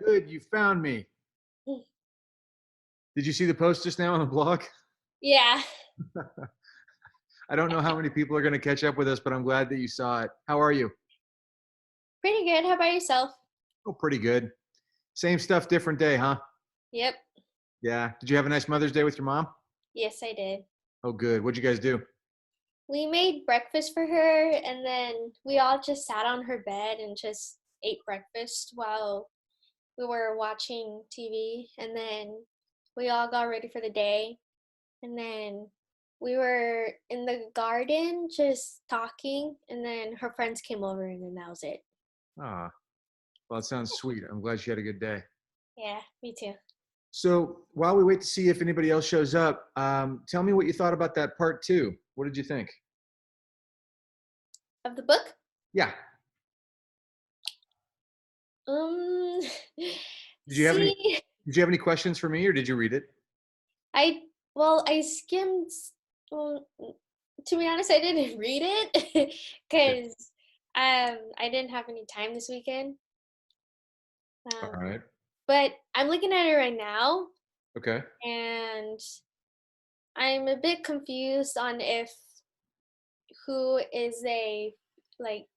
Good, you found me. Did you see the post just now on the blog? Yeah, I don't know how many people are going to catch up with us, but I'm glad that you saw it. How are you? pretty good. How about yourself? Oh, pretty good. Same stuff, different day, huh? Yep. Yeah. Did you have a nice Mother's Day with your mom? Yes, I did. Oh, good. What'd you guys do? We made breakfast for her, and then we all just sat on her bed and just ate breakfast while we were watching TV. And then we all got ready for the day. And then we were in the garden just talking. And then her friends came over, and then that was it. Ah, well, it sounds sweet. I'm glad she had a good day. Yeah, me too. So while we wait to see if anybody else shows up, tell me what you thought about that part two. What did you think? Of the book? Yeah. Um, Did you have any? see, Did you have any questions for me, or did you read it? I I skimmed. Well, to be honest, I didn't read it Okay. because I didn't have any time this weekend. All Um, right. but I'm looking at it right now, Okay. and I'm a bit confused on if who is a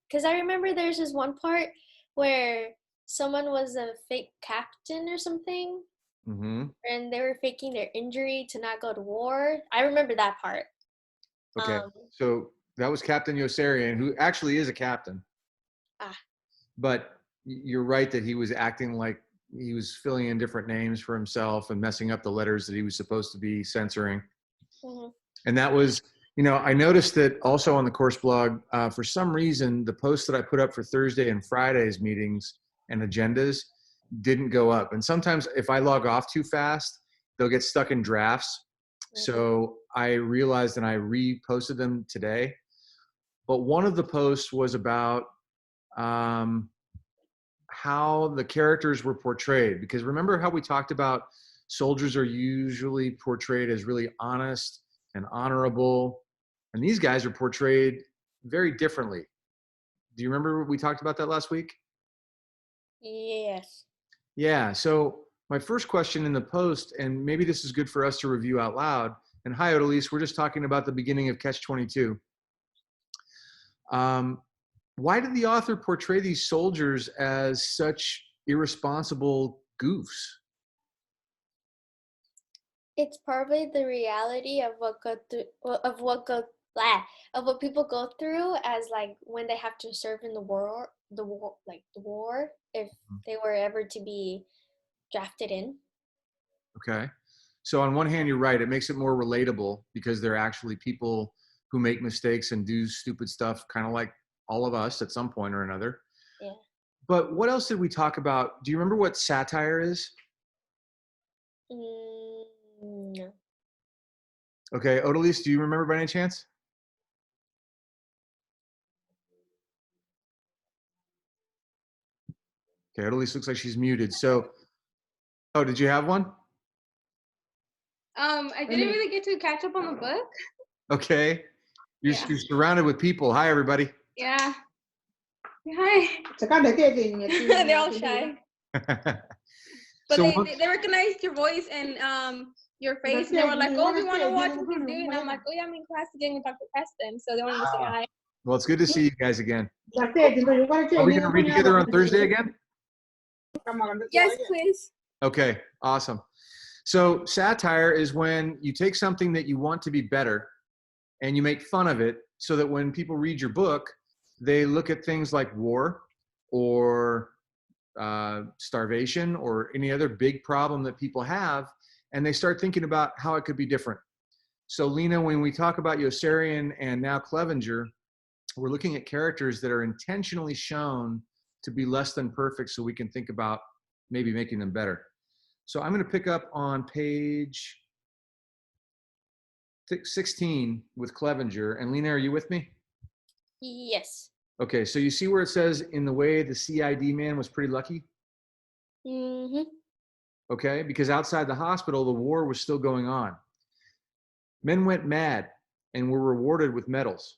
because I remember there's this one part where someone was a fake captain or something, Mm-hmm. and they were faking their injury to not go to war. I remember that part. Okay. Um, So that was Captain Yossarian, who actually is a captain. ah, But you're right that he was acting like he was filling in different names for himself and messing up the letters that he was supposed to be censoring. mhm. And that was, I noticed that also on the course blog, for some reason, the posts that I put up for Thursday and Friday's meetings and agendas didn't go up. And sometimes if I log off too fast, they'll get stuck in drafts. Mhm. So I realized and I reposted them today. But one of the posts was about um, how the characters were portrayed. Because remember how we talked about soldiers are usually portrayed as really honest and honorable, and these guys are portrayed very differently. Do you remember we talked about that last week? Yes. Yeah. So my first question in the post, and maybe this is good for us to review out loud. And hi, Odalise, we're just talking about the beginning of Catch 22. Um, why did the author portray these soldiers as such irresponsible goofs? It's probably the reality of what go through of what go blah, of what people go through as like when they have to serve in the war if they were ever to be drafted in. Okay. So on one hand, you're right. It makes it more relatable because they're actually people who make mistakes and do stupid stuff, kind of like all of us at some point or another. Yeah. But what else did we talk about? Do you remember what satire is? No. Okay, Odalise, do you remember by any chance? Okay, Odalise looks like she's muted. So, oh, did you have one? I didn't really get to catch up on the book. Okay. You're, Yeah. you're surrounded with people. Hi, everybody. Yeah. Hi. They're all shy. But So, they recognized your voice and your face, and they were like, "Oh, we want to watch what he's doing." And I'm like, "Oh yeah, I'm in class again with Dr. Preston." So they wanted to say hi. well, it's good to see you guys again. Are we going to read together on Thursday again? Yes, please. Okay, awesome. So satire is when you take something that you want to be better and you make fun of it so that when people read your book, they look at things like war or starvation or any other big problem that people have, and they start thinking about how it could be different. So Lena, when we talk about Yossarian and now Clevenger, we're looking at characters that are intentionally shown to be less than perfect so we can think about maybe making them better. So I'm going to pick up on page 16 with Clevenger. And Lena, are you with me? Yes. Okay, so you see where it says, in the way the CID man was pretty lucky? Mhm. Okay, because outside the hospital, the war was still going on. Men went mad and were rewarded with medals.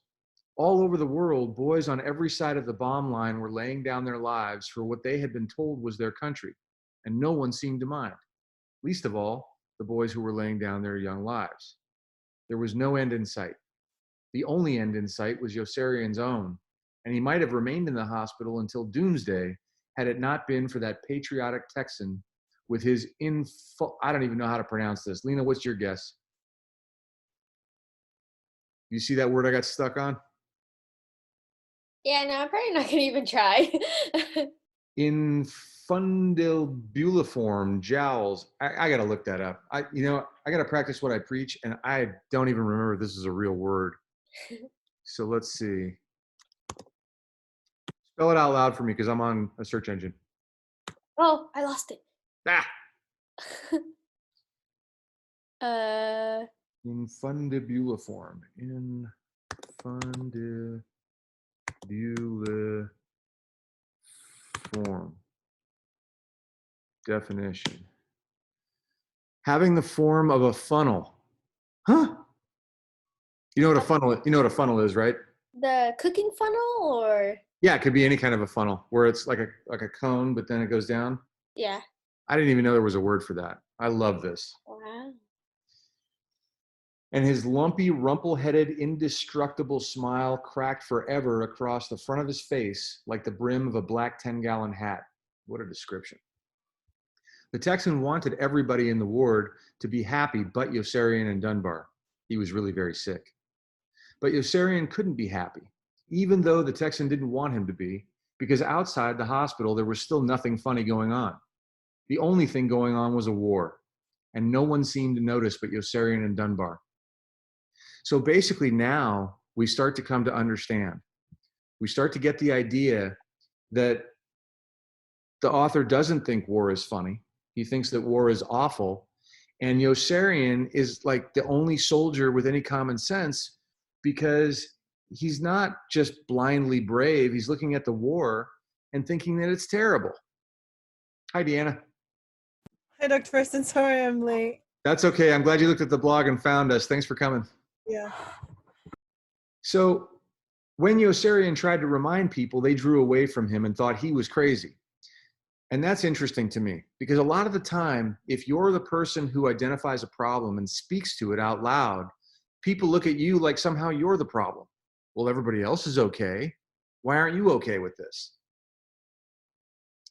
All over the world, boys on every side of the bomb line were laying down their lives for what they had been told was their country. and no one seemed to mind, least of all the boys who were laying down their young lives. There was no end in sight. The only end in sight was Yossarian's own, and he might have remained in the hospital until doomsday had it not been for that patriotic Texan with his I don't even know how to pronounce this. Lena, what's your guess? You see that word I got stuck on? Yeah, no, I'm probably not gonna even try. Infundibuliform jowls. I got to look that up. I got to practice what I preach, and I don't even remember if this is a real word. So let's see. Spell it out loud for me because I'm on a search engine. Oh, I lost it. Ah! uh, Infundibuliform. Infundibuliform. Definition. Having the form of a funnel. Huh? You know what a funnel is, right? the cooking funnel, or Yeah, it could be any kind of a funnel where it's like a cone, but then it goes down. yeah. I didn't even know there was a word for that. I love this. Wow. And his lumpy, rumple-headed, indestructible smile cracked forever across the front of his face like the brim of a black 10-gallon hat. What a description. The Texan wanted everybody in the ward to be happy but Yossarian and Dunbar. He was really very sick. But Yossarian couldn't be happy, even though the Texan didn't want him to be, because outside the hospital there was still nothing funny going on. The only thing going on was a war, and no one seemed to notice but Yossarian and Dunbar. So basically now we start to come to understand. We start to get the idea that the author doesn't think war is funny. He thinks that war is awful. And Yossarian is like the only soldier with any common sense because he's not just blindly brave. He's looking at the war and thinking that it's terrible. Hi, Deanna. Hi, Dr. Preston. Sorry I'm late. That's okay. I'm glad you looked at the blog and found us. Thanks for coming. Yeah. So when Yossarian tried to remind people, they drew away from him and thought he was crazy. And that's interesting to me because a lot of the time, if you're the person who identifies a problem and speaks to it out loud, people look at you like somehow you're the problem. Well, everybody else is okay. Why aren't you okay with this?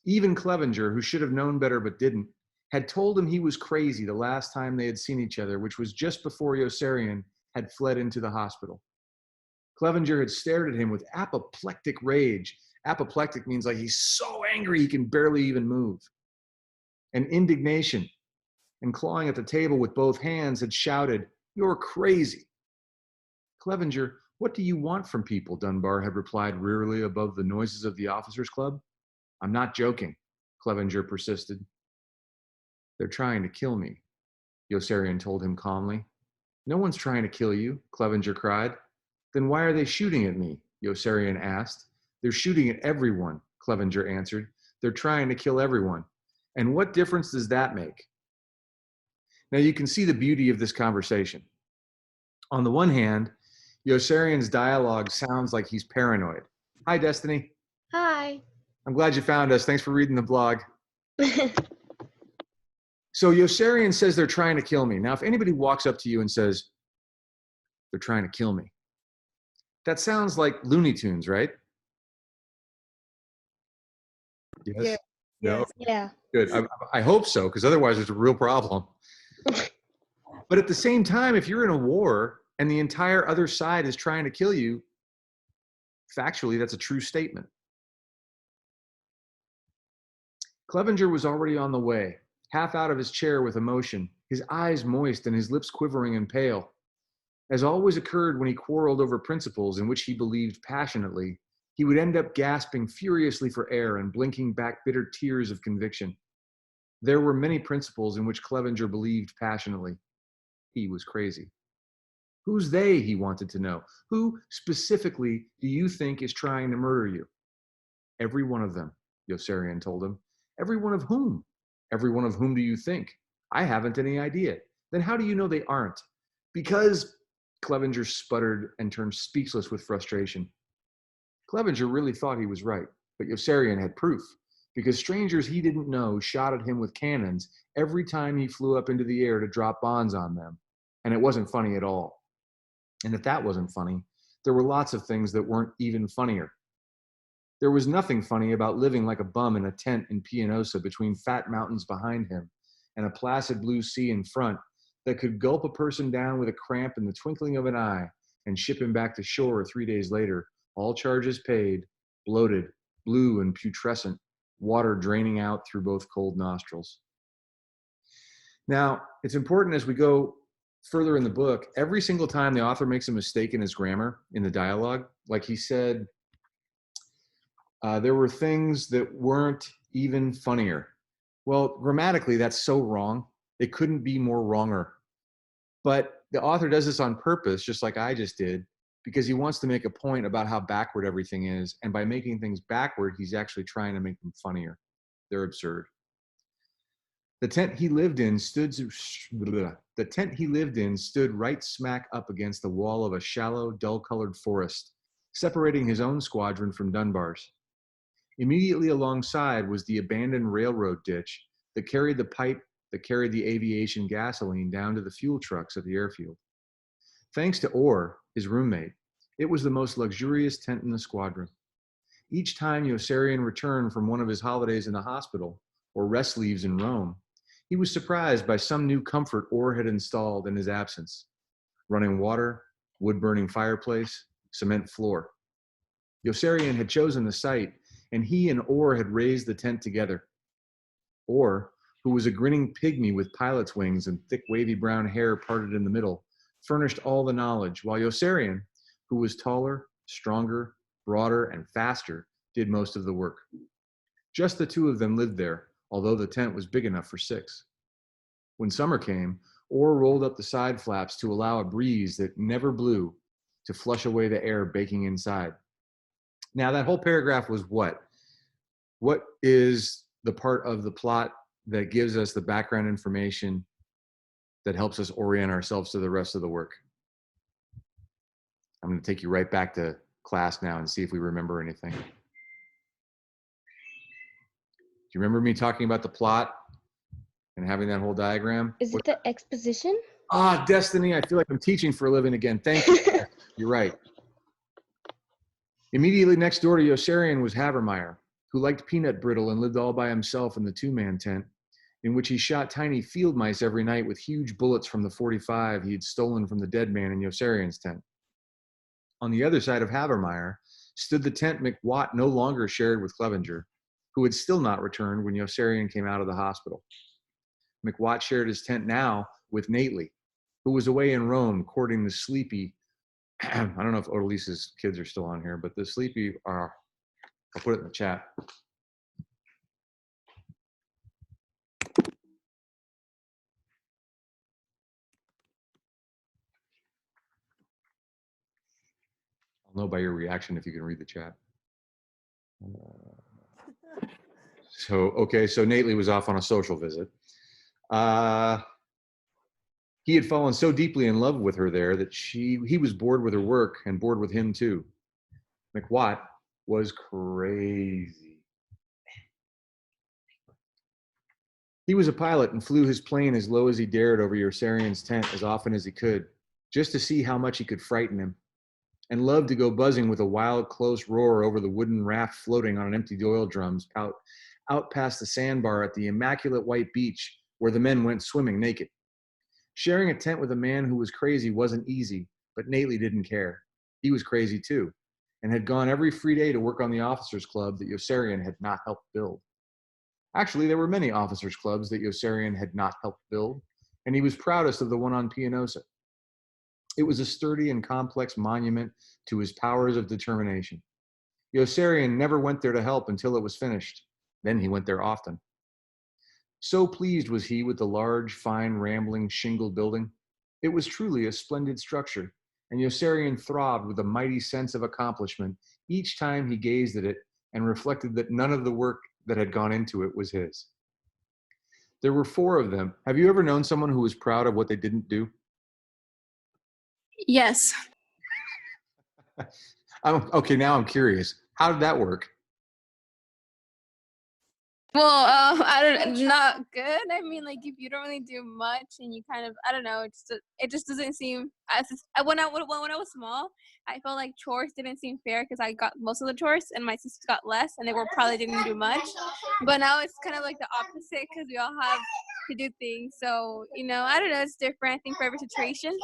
Even Clevenger, who should have known better but didn't, had told him he was crazy the last time they had seen each other, which was just before Yossarian had fled into the hospital. Clevenger had stared at him with apoplectic rage. Apoplectic means like he's so angry he can barely even move. And indignation, and clawing at the table with both hands, had shouted, "You're crazy." "Clevenger, what do you want from people?" Dunbar had replied wearily above the noises of the officers' club. "I'm not joking," Clevenger persisted. "They're trying to kill me," Yossarian told him calmly. "No one's trying to kill you," Clevenger cried. "Then why are they shooting at me?" Yossarian asked. "They're shooting at everyone," Clevenger answered. "They're trying to kill everyone. And what difference does that make?" Now you can see the beauty of this conversation. On the one hand, Yossarian's dialogue sounds like he's paranoid. Hi, Destiny. Hi. I'm glad you found us. Thanks for reading the blog. So Yossarian says they're trying to kill me. Now, if anybody walks up to you and says, "They're trying to kill me," that sounds like Looney Tunes, right? Yes? Yeah. No? Yes. Yeah. Good. I hope so, because otherwise there's a real problem. But at the same time, if you're in a war and the entire other side is trying to kill you, factually, that's a true statement. Clevenger was already on the way, half out of his chair with emotion, his eyes moist and his lips quivering and pale. As always occurred when he quarreled over principles in which he believed passionately, he would end up gasping furiously for air and blinking back bitter tears of conviction. There were many principles in which Clevenger believed passionately. He was crazy. Who's they, he wanted to know. Who specifically do you think is trying to murder you? Every one of them, Yossarian told him. Every one of whom? Every one of whom do you think? I haven't any idea. Then how do you know they aren't? Because, Clevenger sputtered and turned speechless with frustration. Clevenger really thought he was right, but Yossarian had proof. because strangers he didn't know shot at him with cannons every time he flew up into the air to drop bombs on them. And it wasn't funny at all. And if that wasn't funny, there were lots of things that weren't even funnier. There was nothing funny about living like a bum in a tent in Pianosa between fat mountains behind him and a placid blue sea in front that could gulp a person down with a cramp in the twinkling of an eye and ship him back to shore 3 days later, all charges paid, bloated, blue and putrescent, water draining out through both cold nostrils. Now, it's important as we go further in the book, every single time the author makes a mistake in his grammar, in the dialogue, like he said, there were things that weren't even funnier. Well, grammatically, that's so wrong. It couldn't be more wronger. But the author does this on purpose, just like I just did, because he wants to make a point about how backward everything is. And by making things backward, he's actually trying to make them funnier. They're absurd. The tent he lived in stood right smack up against the wall of a shallow, dull-colored forest, separating his own squadron from Dunbar's. Immediately alongside was the abandoned railroad ditch that carried the pipe that carried the aviation gasoline down to the fuel trucks at the airfield. Thanks to Orr, his roommate, it was the most luxurious tent in the squadron. Each time Yossarian returned from one of his holidays in the hospital or rest leaves in Rome, he was surprised by some new comfort Orr had installed in his absence. Running water, wood-burning fireplace, cement floor. Yossarian had chosen the site, and he and Orr had raised the tent together. Orr, who was a grinning pygmy with pilot's wings and thick wavy brown hair parted in the middle, furnished all the knowledge, while Yossarian, who was taller, stronger, broader, and faster, did most of the work. Just the two of them lived there, although the tent was big enough for 6. When summer came, Orr rolled up the side flaps to allow a breeze that never blew to flush away the air baking inside. Now, that whole paragraph was what? What is the part of the plot that gives us the background information that helps us orient ourselves to the rest of the work? I'm going to take you right back to class now and see if we remember anything. Do you remember me talking about the plot and having that whole diagram? Is it the exposition? Ah, Destiny, I feel like I'm teaching for a living again. Thank you. You're right. Immediately next door to Yossarian was Havermeyer, who liked peanut brittle and lived all by himself in the 2-man tent, in which he shot tiny field mice every night with huge bullets from the .45 he had stolen from the dead man in Yossarian's tent. On the other side of Havermeyer stood the tent McWatt no longer shared with Clevenger, who had still not returned when Yossarian came out of the hospital. McWatt shared his tent now with Nately, who was away in Rome courting the sleepy, I don't know if Odalise's kids are still on here, but the sleepy are, I'll put it in the chat. I'll know by your reaction if you can read the chat. Okay, so Nately was off on a social visit. He had fallen so deeply in love with her there that he was bored with her work and bored with him too. McWatt was crazy. He was a pilot and flew his plane as low as he dared over Yossarian's tent as often as he could, just to see how much he could frighten him, and loved to go buzzing with a wild, close roar over the wooden raft floating on an empty oil drums out past the sandbar at the immaculate white beach where the men went swimming naked. Sharing a tent with a man who was crazy wasn't easy, but Nately didn't care. He was crazy too, and had gone every free day to work on the officers' club that Yossarian had not helped build. Actually, there were many officers' clubs that Yossarian had not helped build, and he was proudest of the one on Pianosa. It was a sturdy and complex monument to his powers of determination. Yossarian never went there to help until it was finished. Then he went there often. So pleased was he with the large, fine, rambling, shingled building. It was truly a splendid structure, and Yossarian throbbed with a mighty sense of accomplishment each time he gazed at it and reflected that none of the work that had gone into it was his. There were 4 of them. Have you ever known someone who was proud of what they didn't do? Yes. Okay, now I'm curious. How did that work? Well, not good. I mean, like if you don't really do much and you kind of, I don't know, it just doesn't seem. When I was small, I felt like chores didn't seem fair because I got most of the chores and my sisters got less, and they were probably didn't do much. But now it's kind of like the opposite because we all have to do things. So I don't know, it's different. I think for every situation.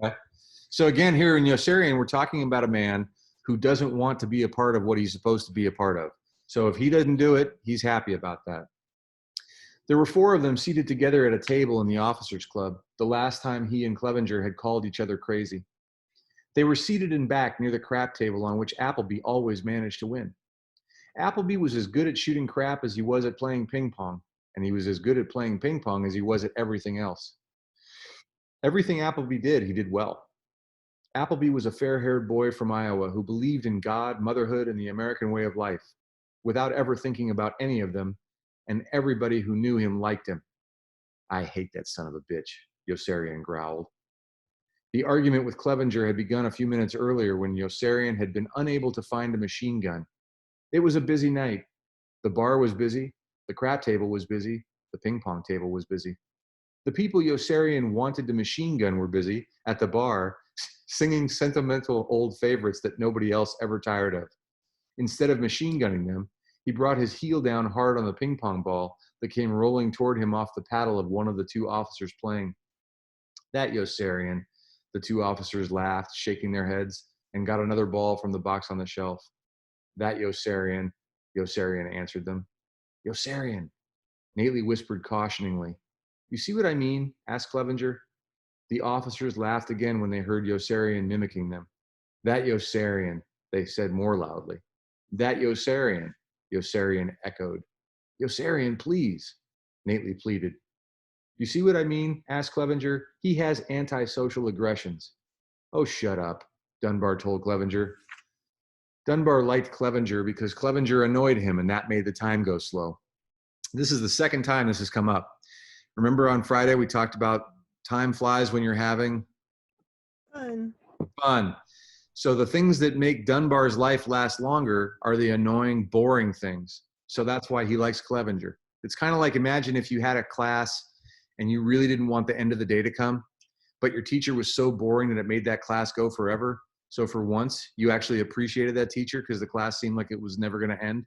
Okay. So again, here in Yossarian, we're talking about a man who doesn't want to be a part of what he's supposed to be a part of. So if he doesn't do it, he's happy about that. There were 4 of them seated together at a table in the officers' club, the last time he and Clevenger had called each other crazy. They were seated in back near the crap table on which Appleby always managed to win. Appleby was as good at shooting crap as he was at playing ping pong, and he was as good at playing ping pong as he was at everything else. Everything Appleby did, he did well. Appleby was a fair-haired boy from Iowa who believed in God, motherhood, and the American way of life, without ever thinking about any of them, and everybody who knew him liked him. I hate that son of a bitch, Yossarian growled. The argument with Clevenger had begun a few minutes earlier when Yossarian had been unable to find a machine gun. It was a busy night. The bar was busy, the crap table was busy, the ping pong table was busy. The people Yossarian wanted to machine gun were busy at the bar, singing sentimental old favorites that nobody else ever tired of. Instead of machine gunning them, he brought his heel down hard on the ping pong ball that came rolling toward him off the paddle of one of the 2 officers playing. That Yossarian, the 2 officers laughed, shaking their heads, and got another ball from the box on the shelf. That Yossarian answered them. Yossarian, Nately whispered cautioningly. You see what I mean? Asked Clevenger. The officers laughed again when they heard Yossarian mimicking them. That Yossarian, they said more loudly. That Yossarian, Yossarian echoed. Yossarian, please, Nately pleaded. You see what I mean? Asked Clevenger. He has antisocial aggressions. Oh, shut up, Dunbar told Clevenger. Dunbar liked Clevenger because Clevenger annoyed him, and that made the time go slow. This is the second time this has come up. Remember on Friday we talked about time flies when you're having fun. So the things that make Dunbar's life last longer are the annoying, boring things. So that's why he likes Clevenger. It's kind of like, imagine if you had a class and you really didn't want the end of the day to come, but your teacher was so boring that it made that class go forever. So for once, you actually appreciated that teacher because the class seemed like it was never going to end.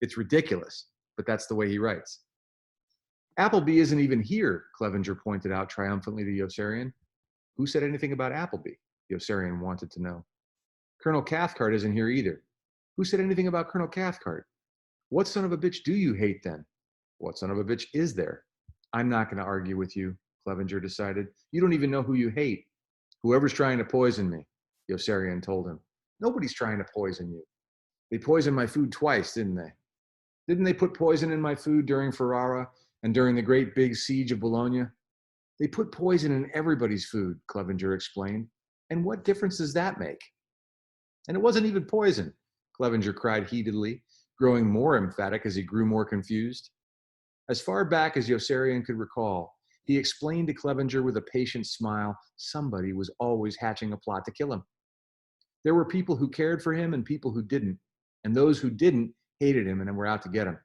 It's ridiculous, but that's the way he writes. Appleby isn't even here, Clevenger pointed out triumphantly to Yossarian. Who said anything about Appleby? Yossarian wanted to know. Colonel Cathcart isn't here either. Who said anything about Colonel Cathcart? What son of a bitch do you hate then? What son of a bitch is there? I'm not going to argue with you, Clevenger decided. You don't even know who you hate. Whoever's trying to poison me, Yossarian told him. Nobody's trying to poison you. They poisoned my food twice, didn't they? Didn't they put poison in my food during Ferrara and during the great big siege of Bologna? They put poison in everybody's food, Clevenger explained. And what difference does that make? And it wasn't even poison, Clevenger cried heatedly, growing more emphatic as he grew more confused. As far back as Yossarian could recall, he explained to Clevenger with a patient smile, somebody was always hatching a plot to kill him. There were people who cared for him and people who didn't, and those who didn't hated him and were out to get him.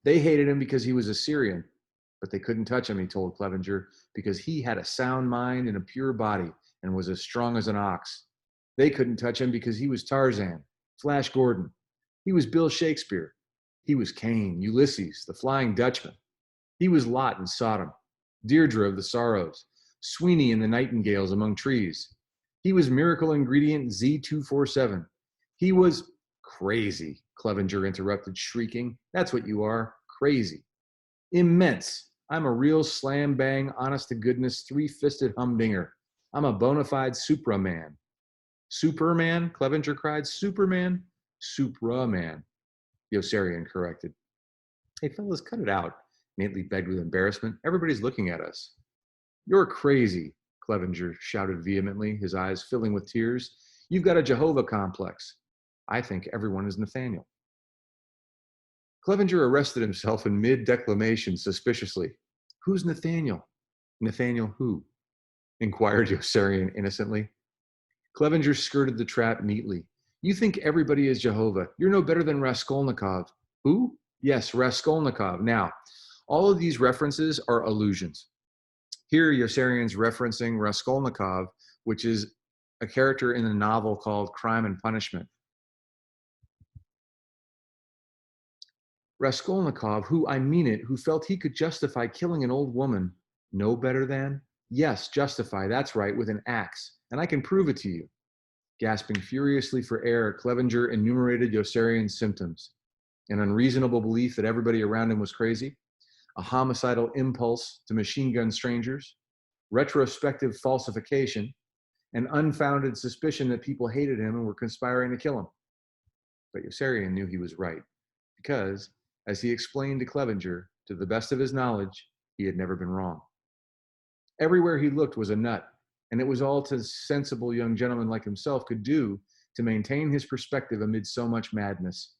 They hated him because he was a Syrian, but they couldn't touch him, he told Clevenger, because he had a sound mind and a pure body and was as strong as an ox. They couldn't touch him because he was Tarzan, Flash Gordon. He was Bill Shakespeare. He was Cain, Ulysses, the Flying Dutchman. He was Lot in Sodom, Deirdre of the Sorrows, Sweeney and the Nightingales among trees. He was miracle ingredient Z247. He was crazy, Clevenger interrupted, shrieking. That's what you are, crazy. Immense. I'm a real slam bang, honest to goodness, 3-fisted humdinger. I'm a bona fide supraman. Superman? Clevenger cried. Superman? Supraman, Yossarian corrected. Hey, fellas, cut it out, Nately begged with embarrassment. Everybody's looking at us. You're crazy, Clevenger shouted vehemently, his eyes filling with tears. You've got a Jehovah complex. I think everyone is Nathaniel. Clevenger arrested himself in mid-declamation suspiciously. Who's Nathaniel? Nathaniel who? Inquired Yossarian innocently. Clevenger skirted the trap neatly. You think everybody is Jehovah. You're no better than Raskolnikov. Who? Yes, Raskolnikov. Now, all of these references are allusions. Here, Yossarian's referencing Raskolnikov, which is a character in a novel called Crime and Punishment. Raskolnikov, who, I mean it, who felt he could justify killing an old woman. No better than? Yes, justify, that's right, with an axe, and I can prove it to you. Gasping furiously for air, Clevenger enumerated Yossarian's symptoms. An unreasonable belief that everybody around him was crazy, a homicidal impulse to machine gun strangers, retrospective falsification, an unfounded suspicion that people hated him and were conspiring to kill him. But Yossarian knew he was right, because, as he explained to Clevenger, to the best of his knowledge, he had never been wrong. Everywhere he looked was a nut, and it was all a sensible young gentleman like himself could do to maintain his perspective amid so much madness.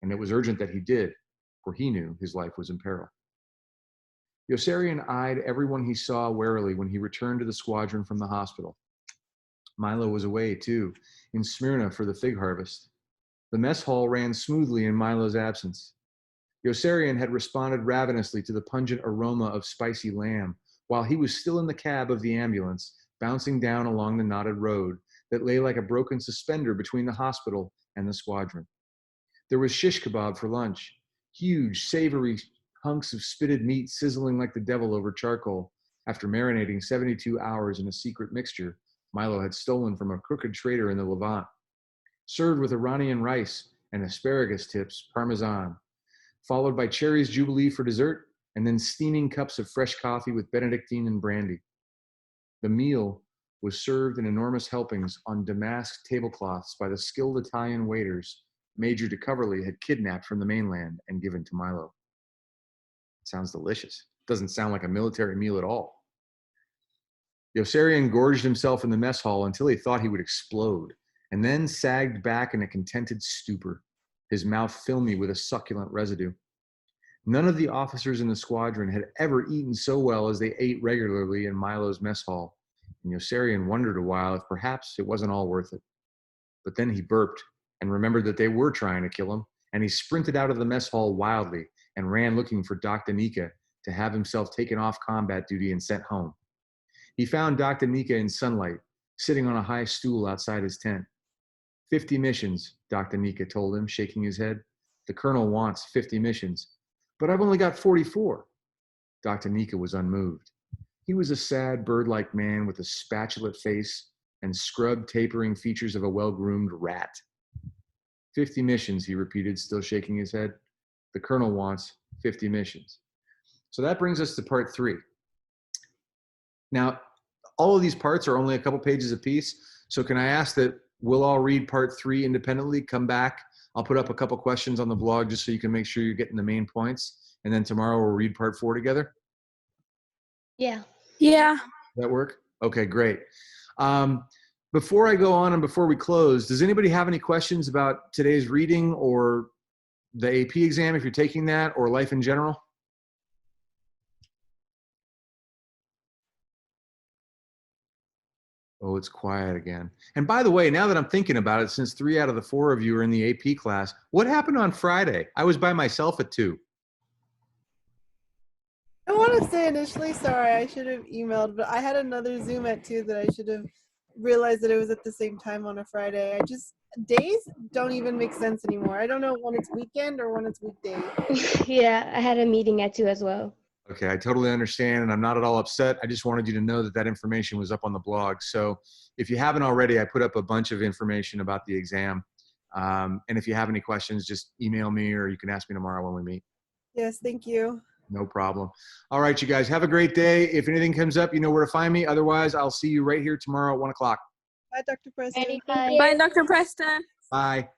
And it was urgent that he did, for he knew his life was in peril. Yossarian eyed everyone he saw warily when he returned to the squadron from the hospital. Milo was away, too, in Smyrna for the fig harvest. The mess hall ran smoothly in Milo's absence. Yossarian had responded ravenously to the pungent aroma of spicy lamb, while he was still in the cab of the ambulance, bouncing down along the knotted road that lay like a broken suspender between the hospital and the squadron. There was shish kebab for lunch, huge, savory hunks of spitted meat sizzling like the devil over charcoal after marinating 72 hours in a secret mixture Milo had stolen from a crooked trader in the Levant, served with Iranian rice and asparagus tips, parmesan, followed by cherries jubilee for dessert, and then steaming cups of fresh coffee with Benedictine and brandy. The meal was served in enormous helpings on damask tablecloths by the skilled Italian waiters Major de Coverley had kidnapped from the mainland and given to Milo. It sounds delicious. Doesn't sound like a military meal at all. Yossarian gorged himself in the mess hall until he thought he would explode, and then sagged back in a contented stupor, his mouth filmy with a succulent residue. None of the officers in the squadron had ever eaten so well as they ate regularly in Milo's mess hall, and Yossarian wondered a while if perhaps it wasn't all worth it. But then he burped and remembered that they were trying to kill him, and he sprinted out of the mess hall wildly and ran looking for Dr. Nika to have himself taken off combat duty and sent home. He found Dr. Nika in sunlight, sitting on a high stool outside his tent. 50 missions, Dr. Nika told him, shaking his head. The colonel wants 50 missions, but I've only got 44. Dr. Nika was unmoved. He was a sad, bird-like man with a spatulate face and scrubbed, tapering features of a well-groomed rat. 50 missions, he repeated, still shaking his head. The colonel wants 50 missions. So that brings us to part 3. Now, all of these parts are only a couple pages apiece. So can I ask that we'll all read part 3 independently, come back. I'll put up a couple questions on the blog just so you can make sure you're getting the main points. And then tomorrow we'll read part 4 together. Yeah. Yeah. Does that work? Okay, great. Before I go on and before we close, does anybody have any questions about today's reading or the AP exam if you're taking that, or life in general? Oh, it's quiet again. And by the way, now that I'm thinking about it, since 3 out of the 4 of you are in the AP class, what happened on Friday? I was by myself at 2. I want to say initially, sorry, I should have emailed, but I had another Zoom at 2 that I should have realized that it was at the same time on a Friday. Days don't even make sense anymore. I don't know when it's weekend or when it's weekday. Yeah, I had a meeting at 2 as well. Okay, I totally understand, and I'm not at all upset. I just wanted you to know that that information was up on the blog. So if you haven't already, I put up a bunch of information about the exam. And if you have any questions, just email me or you can ask me tomorrow when we meet. Yes, thank you. No problem. All right, you guys, have a great day. If anything comes up, you know where to find me. Otherwise, I'll see you right here tomorrow at 1 o'clock. Bye, Dr. Preston. Ready? Bye, Dr. Preston. Bye.